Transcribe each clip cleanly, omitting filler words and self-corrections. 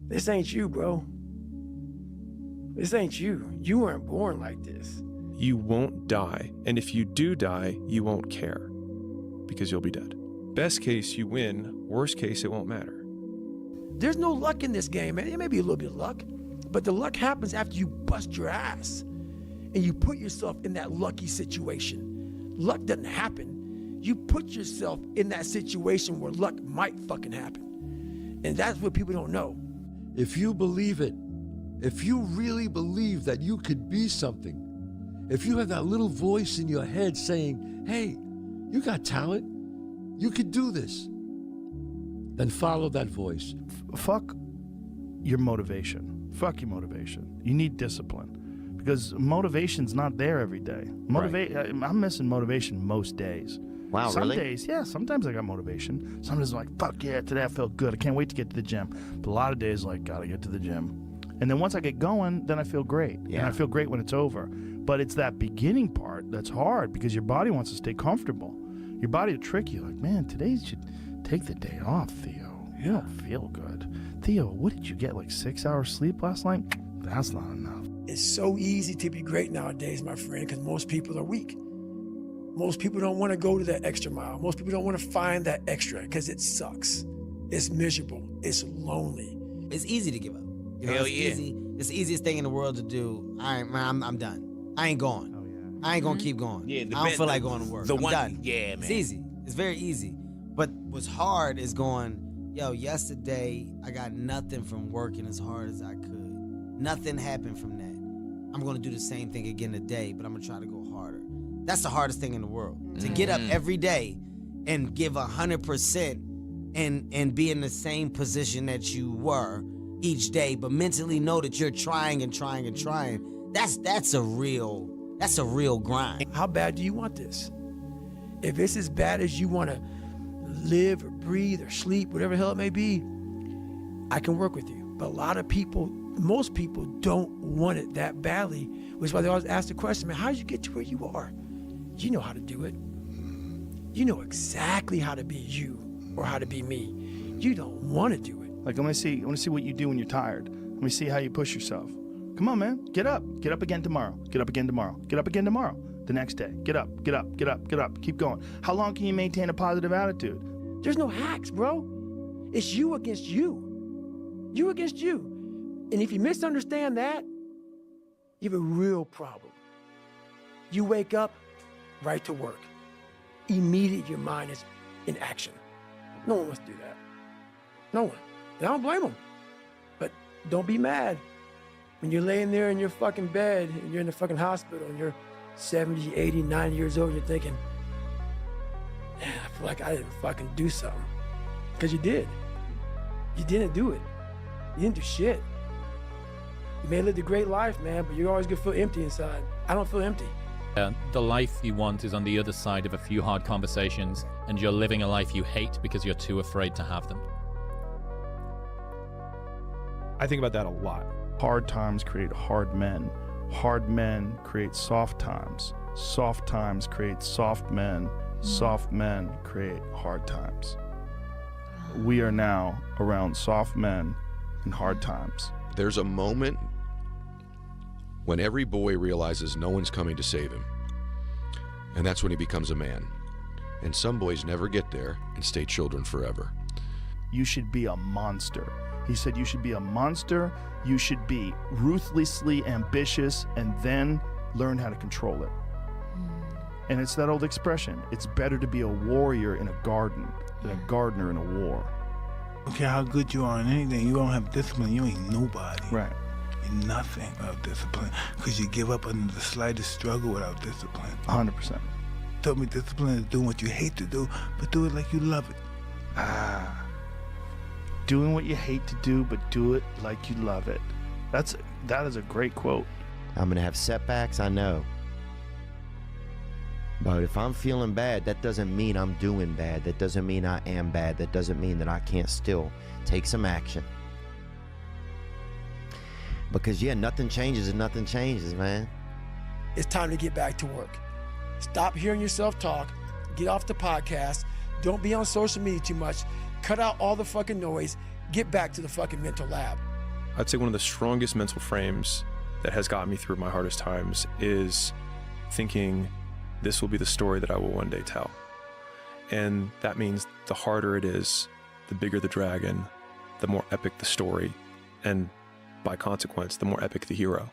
This ain't you, bro. This ain't you. You weren't born like this. You won't die, and if you do die, you won't care, because you'll be dead. Best case, you win. Worst case, it won't matter. There's no luck in this game, man. It may be a little bit of luck, but the luck happens after you bust your ass and you put yourself in that lucky situation. Luck doesn't happen. You put yourself in that situation where luck might fucking happen. And that's what people don't know. If you believe it, if you really believe that you could be something, if you have that little voice in your head saying, hey, you got talent, you could do this, then follow that voice. Fuck your motivation. Fuck your motivation. You need discipline. Because motivation's not there every day. I'm missing motivation most days. Wow, Some really? days, yeah, sometimes I got motivation. Sometimes I'm like, fuck yeah, today I felt good. I can't wait to get to the gym. But a lot of days, like, gotta get to the gym. And then once I get going, then I feel great. Yeah. And I feel great when it's over. But it's that beginning part that's hard because your body wants to stay comfortable. Your body will trick you. Like, man, today you should take the day off, Theo. You don't feel good. Theo, what did you get, like 6 hours sleep last night? That's not enough. It's so easy to be great nowadays, my friend, because most people are weak. Most people don't want to go to that extra mile. Most people don't want to find that extra because it sucks. It's miserable. It's lonely. It's easy to give up. You know, Hell it's yeah. easy. It's the easiest thing in the world to do. I'm done. I ain't going. I ain't gonna keep going. Yeah, I don't feel like going to work. I'm done. Yeah, man. It's easy. It's very easy. But what's hard is going, yo, yesterday I got nothing from working as hard as I could. Nothing happened from that. I'm gonna do the same thing again today, but I'm gonna try to go harder. That's the hardest thing in the world. To get up every day and give 100% and be in the same position that you were each day, but mentally know that you're trying and trying and trying. That's a real grind. How bad do you want this? If it's as bad as you want to live or breathe or sleep, whatever the hell it may be, I can work with you. But a lot of people, most people don't want it that badly, which is why they always ask the question, man, how did you get to where you are? You know how to do it. You know exactly how to be you or how to be me. You don't want to do it. Like, I want to see what you do when you're tired. Let me see how you push yourself. Come on, man. Get up. Get up again tomorrow. Get up again tomorrow. Get up again tomorrow. The next day. Get up. Get up. Get up. Get up. Keep going. How long can you maintain a positive attitude? There's no hacks, bro. It's you against you. You against you. And if you misunderstand that, you have a real problem. You wake up, right to work. Immediately your mind is in action. No one wants to do that. No one. And I don't blame them. But don't be mad. When you're laying there in your fucking bed and you're in the fucking hospital and you're 70, 80, 90 years old, and you're thinking, man, I feel like I didn't fucking do something. Because you did. You didn't do it. You didn't do shit. You may have lived a great life, man, but you're always gonna feel empty inside. I don't feel empty. The life you want is on the other side of a few hard conversations, and you're living a life you hate because you're too afraid to have them. I think about that a lot. Hard times create hard men. Hard men create soft times. Soft times create soft men. Soft men create hard times. We are now around soft men in hard times. There's a moment when every boy realizes no one's coming to save him. And that's when he becomes a man. And some boys never get there and stay children forever. You should be a monster. He said you should be a monster, you should be ruthlessly ambitious, and then learn how to control it. And it's that old expression, it's better to be a warrior in a garden than a gardener in a war. I don't care how good you are in anything, you don't have discipline, you ain't nobody. Right. You're nothing without discipline, because you give up under the slightest struggle without discipline. 100%. Told me discipline is doing what you hate to do, but do it like you love it. Doing what you hate to do, but do it like you love it. That is a great quote. I'm gonna have setbacks, I know. But if I'm feeling bad, that doesn't mean I'm doing bad. That doesn't mean I am bad. That doesn't mean that I can't still take some action. Because yeah, nothing changes and nothing changes, man. It's time to get back to work. Stop hearing yourself talk. Get off the podcast. Don't be on social media too much. Cut out all the fucking noise. Get back to the fucking mental lab. I'd say one of the strongest mental frames that has gotten me through my hardest times is thinking this will be the story that I will one day tell. And that means the harder it is, the bigger the dragon, the more epic the story, and by consequence, the more epic the hero.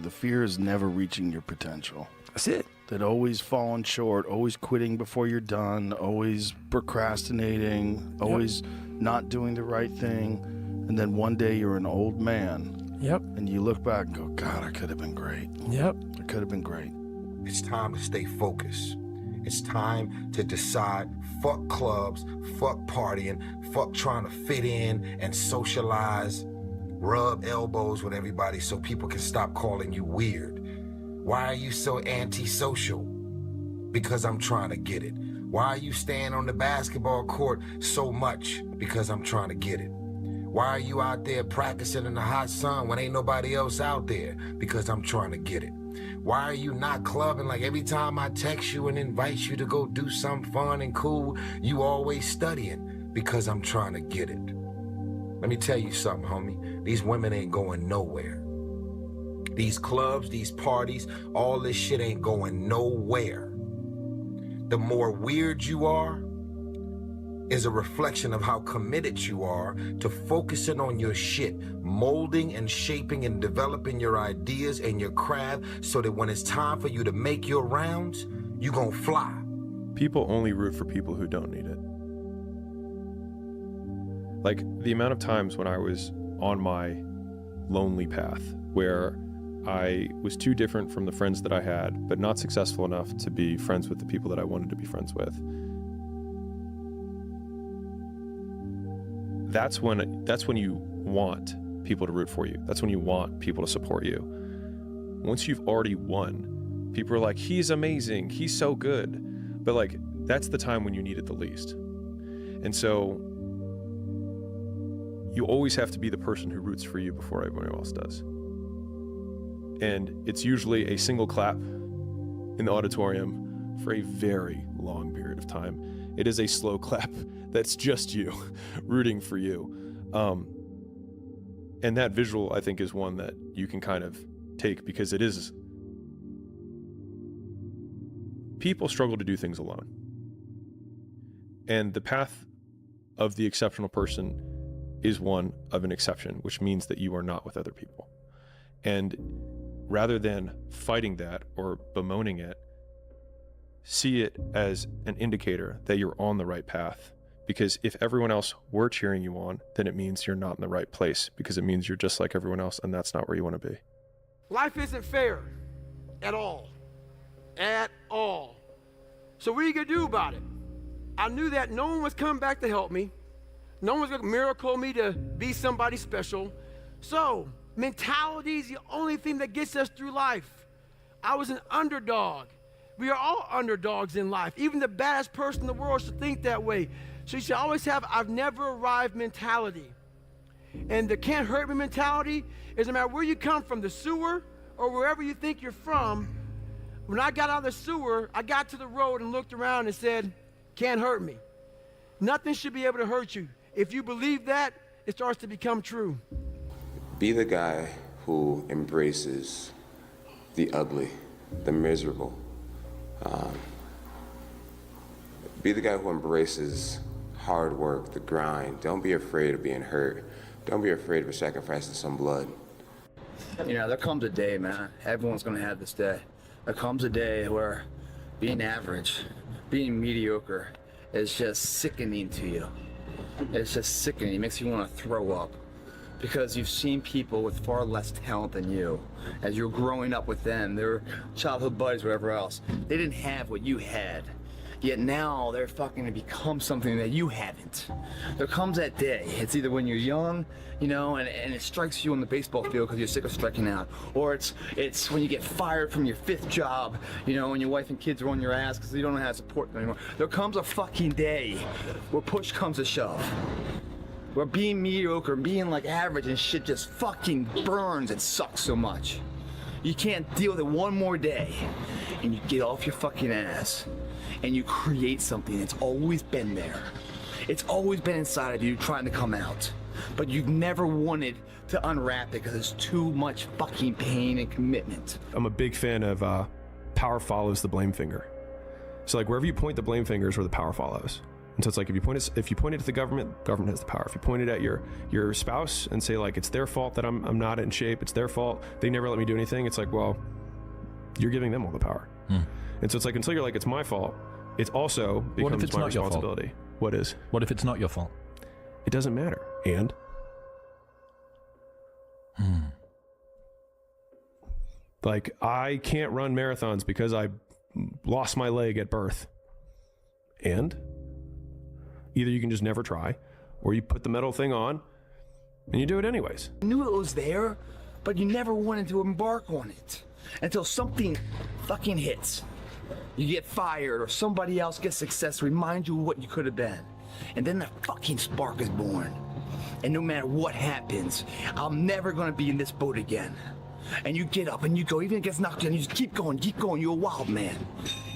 The fear is never reaching your potential. That's it. That always falling short, always quitting before you're done, always procrastinating, always not doing the right thing. And then one day you're an old man. Yep. And you look back and go, God, I could have been great. Yep. I could have been great. It's time to stay focused. It's time to decide, fuck clubs, fuck partying, fuck trying to fit in and socialize, rub elbows with everybody so people can stop calling you weird. Why are you so antisocial? Because I'm trying to get it. Why are you staying on the basketball court so much? Because I'm trying to get it. Why are you out there practicing in the hot sun when ain't nobody else out there? Because I'm trying to get it. Why are you not clubbing? Like every time I text you and invite you to go do something fun and cool, you always studying. Because I'm trying to get it. Let me tell you something, homie. These women ain't going nowhere. These clubs, these parties, all this shit ain't going nowhere. The more weird you are is a reflection of how committed you are to focusing on your shit, molding and shaping and developing your ideas and your craft so that when it's time for you to make your rounds, you gonna fly. People only root for people who don't need it. Like the amount of times when I was on my lonely path where I was too different from the friends that I had, but not successful enough to be friends with the people that I wanted to be friends with. That's when you want people to root for you. That's when you want people to support you. Once you've already won, people are like, he's amazing, he's so good. But like, that's the time when you need it the least. And so you always have to be the person who roots for you before everyone else does. And it's usually a single clap in the auditorium for a very long period of time. It is a slow clap that's just you rooting for you. And that visual, I think, is one that you can kind of take because it is. People struggle to do things alone. And the path of the exceptional person is one of an exception, which means that you are not with other people. And rather than fighting that or bemoaning it, see it as an indicator that you're on the right path. Because if everyone else were cheering you on, then it means you're not in the right place, because it means you're just like everyone else, and that's not where you want to be. Life isn't fair at all. At all. So what are you going to do about it? I knew that no one was coming back to help me. No one was going to miracle me to be somebody special. So mentality is the only thing that gets us through life. I was an underdog. We are all underdogs in life. Even the baddest person in the world should think that way. So you should always have I've never arrived mentality. And the can't hurt me mentality is no matter where you come from, the sewer or wherever you think you're from. When I got out of the sewer, I got to the road and looked around and said, can't hurt me. Nothing should be able to hurt you. If you believe that, it starts to become true. Be the guy who embraces the ugly, the miserable. Be the guy who embraces hard work, the grind. Don't be afraid of being hurt. Don't be afraid of sacrificing some blood. You know, there comes a day, man. Everyone's gonna have this day. There comes a day where being average, being mediocre is just sickening to you. It's just sickening. It makes you want to throw up. Because you've seen people with far less talent than you. As you're growing up with them, their childhood buddies, whatever else, they didn't have what you had. Yet now they're fucking to become something that you haven't. There comes that day. It's either when you're young, you know, and it strikes you on the baseball field because you're sick of striking out, or it's when you get fired from your 5th job, you know, and your wife and kids are on your ass because you don't know how to support them anymore. There comes a fucking day where push comes to shove. Where being mediocre, being like average and shit just fucking burns and sucks so much. You can't deal with it one more day. And you get off your fucking ass and you create something that's always been there. It's always been inside of you trying to come out. But you've never wanted to unwrap it because it's too much fucking pain and commitment. I'm a big fan of power follows the blame finger. So like wherever you point the blame finger is where the power follows. And so it's like if you point it at the government has the power. If you point it at your spouse and say like it's their fault that I'm not in shape, it's their fault, they never let me do anything, it's like, well, you're giving them all the power. And so it's like until you're like it's my fault, it also becomes my responsibility. What is? What if it's not your fault? It doesn't matter. And like I can't run marathons because I lost my leg at birth. And either you can just never try, or you put the metal thing on and you do it anyways. You knew it was there, but you never wanted to embark on it until something fucking hits. You get fired or somebody else gets success, remind you of what you could have been. And then the fucking spark is born. And no matter what happens, I'm never gonna be in this boat again. And you get up and you go, even if it gets knocked down, you just keep going, you're a wild man.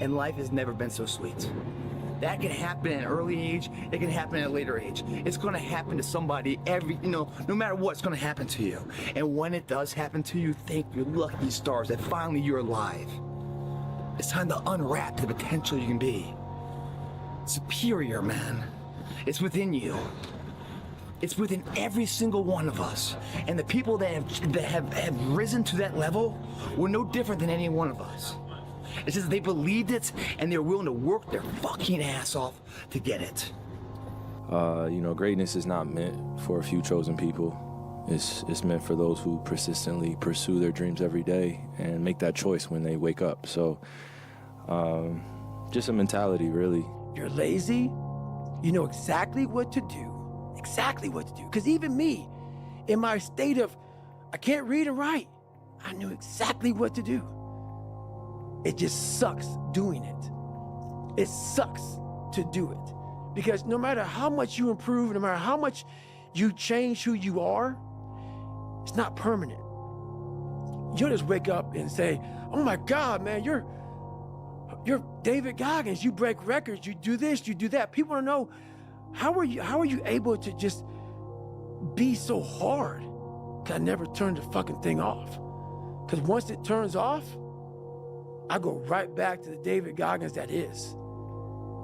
And life has never been so sweet. That can happen at an early age, it can happen at a later age. It's gonna happen to somebody no matter what, it's gonna happen to you. And when it does happen to you, thank your lucky stars that finally you're alive. It's time to unwrap the potential you can be. Superior, man. It's within you. It's within every single one of us. And the people that have risen to that level were no different than any one of us. It's just that they believed it and they're willing to work their fucking ass off to get it. Greatness is not meant for a few chosen people. It's meant for those who persistently pursue their dreams every day and make that choice when they wake up. So, just a mentality, really. You're lazy, you know exactly what to do. Exactly what to do. Because even me, in my state of, I can't read and write, I knew exactly what to do. It just sucks doing it. It sucks to do it. Because no matter how much you improve, no matter how much you change who you are, it's not permanent. You'll just wake up and say, oh my God, man, you're David Goggins, you break records, you do this, you do that. People want to know, how are you able to just be so hard? 'Cause I never turned the fucking thing off. Because once it turns off, I go right back to the David Goggins that is.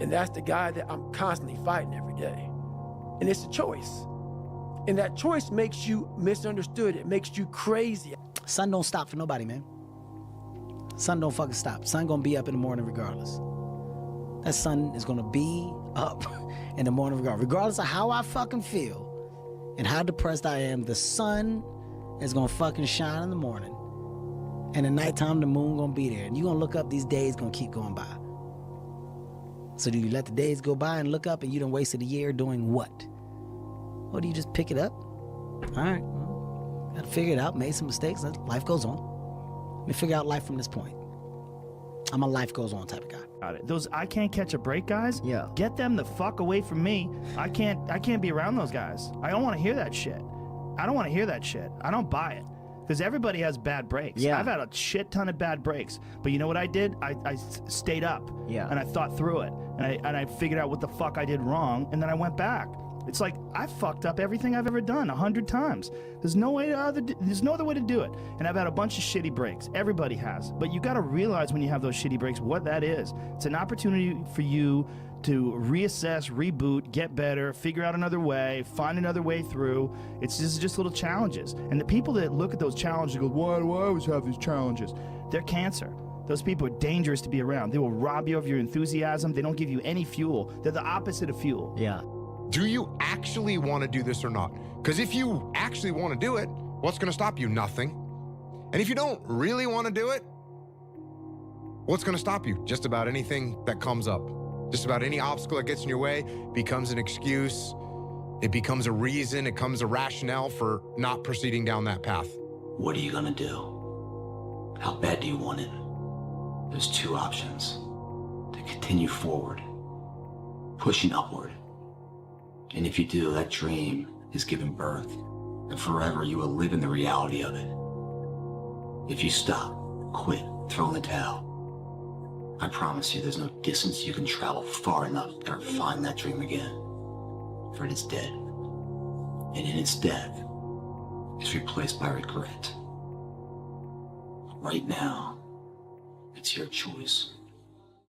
And that's the guy that I'm constantly fighting every day. And it's a choice. And that choice makes you misunderstood. It makes you crazy. Sun don't stop for nobody, man. Sun don't fucking stop. Sun gonna be up in the morning regardless. That sun is gonna be up in the morning regardless of how I fucking feel and how depressed I am. The sun is gonna fucking shine in the morning. And at nighttime, the moon gonna be there. And you gonna look up, these days gonna keep going by. So do you let the days go by and look up and you done wasted a year doing what? Or do you just pick it up? All right, well, gotta figure it out, made some mistakes, life goes on. Let me figure out life from this point. I'm a life goes on type of guy. Got it. Those I can't catch a break guys, yeah. Get them the fuck away from me. I can't be around those guys. I don't want to hear that shit. I don't want to hear that shit. I don't buy it. Because everybody has bad breaks. Yeah. I've had a shit ton of bad breaks. But you know what I did? I stayed up. Yeah. And I thought through it. And I figured out what the fuck I did wrong. And then I went back. It's like I fucked up everything I've ever done 100 times. There's no other way to do it. And I've had a bunch of shitty breaks. Everybody has. But you got to realize when you have those shitty breaks what that is. It's an opportunity for you to reassess, reboot, get better, figure out another way, find another way through. It's just little challenges. And the people that look at those challenges and go, why do I always have these challenges? They're cancer. Those people are dangerous to be around. They will rob you of your enthusiasm. They don't give you any fuel. They're the opposite of fuel. Yeah. Do you actually want to do this or not? Because if you actually want to do it, what's going to stop you? Nothing. And if you don't really want to do it, what's going to stop you? Just about anything that comes up. Just about any obstacle that gets in your way becomes an excuse. It becomes a reason. It becomes a rationale for not proceeding down that path. What are you going to do? How bad do you want it? There's two options. To continue forward, pushing upward. And if you do, that dream is given birth, and forever you will live in the reality of it. If you stop, quit, throw in the towel, I promise you there's no distance you can travel far enough to ever find that dream again. For it is dead. And in its death, is replaced by regret. Right now, it's your choice.